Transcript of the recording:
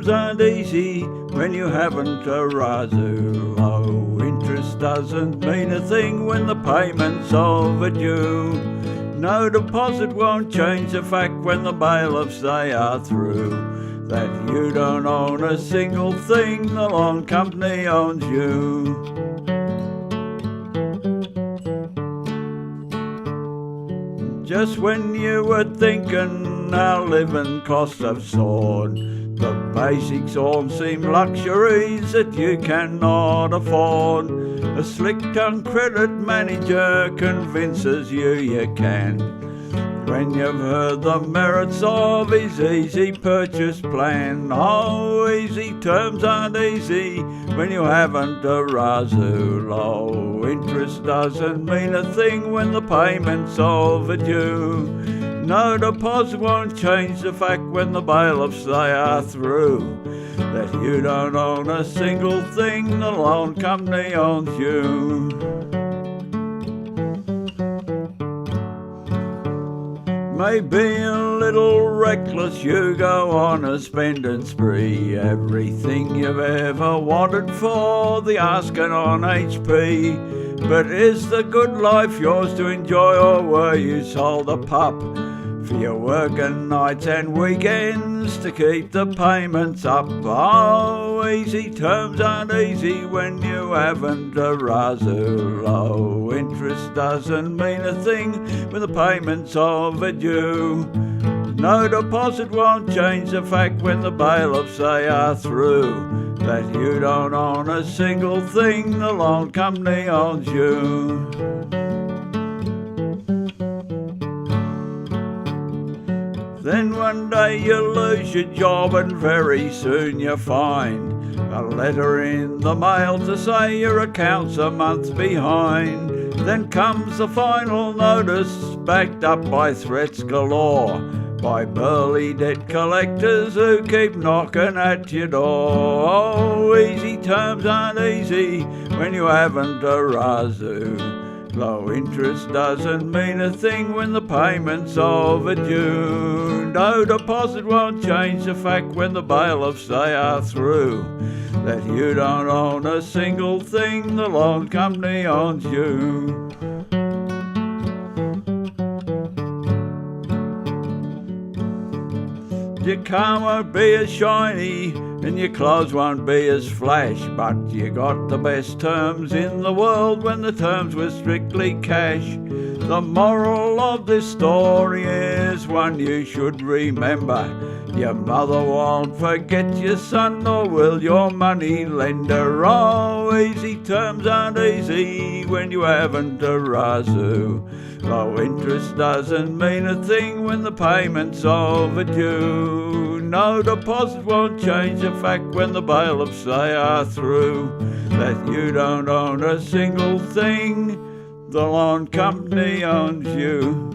terms aren't easy when you haven't a razoo. Low interest doesn't mean a thing when the payment's overdue. No deposit won't change the fact when the bailiffs they are through, that you don't own a single thing, the loan company owns you. Just when you were thinking our living costs have soared, the basics all seem luxuries that you cannot afford. A slick-tongued credit manager convinces you can, when you've heard the merits of his easy purchase plan. Oh, easy terms aren't easy when you haven't a razoo. Low interest doesn't mean a thing when the payment's overdue. No deposit won't change the fact when the bailiffs they are through, that you don't own a single thing, the loan company owns you. Maybe a little reckless, you go on a spending spree. Everything you've ever wanted for the asking on HP. But is the good life yours to enjoy, or were you sold a pup for your working nights and weekends to keep the payments up? Oh, easy terms aren't easy when you haven't a razoo. Low interest doesn't mean a thing when the payment's overdue. No deposit won't change the fact when the bailiffs they are through, that you don't own a single thing, the loan company owns you. Then one day you lose your job and very soon you find a letter in the mail to say your account's a month behind. Then comes the final notice backed up by threats galore, by burly debt collectors who keep knocking at your door. Oh, easy terms aren't easy when you haven't a razoo. Low interest doesn't mean a thing when the payment's overdue. No deposit won't change the fact when the bailiffs they are through, that you don't own a single thing, the loan company owns you. Your car won't be as shiny and your clothes won't be as flash, but you got the best terms in the world when the terms were strictly cash. The moral of this story is one you should remember: your mother won't forget your son, nor will your money lender. Oh, easy terms aren't easy when you haven't a razoo. Low interest doesn't mean a thing when the payment's overdue. No deposit won't change the fact when the bailiffs they are through, that you don't own a single thing, the loan company owns you.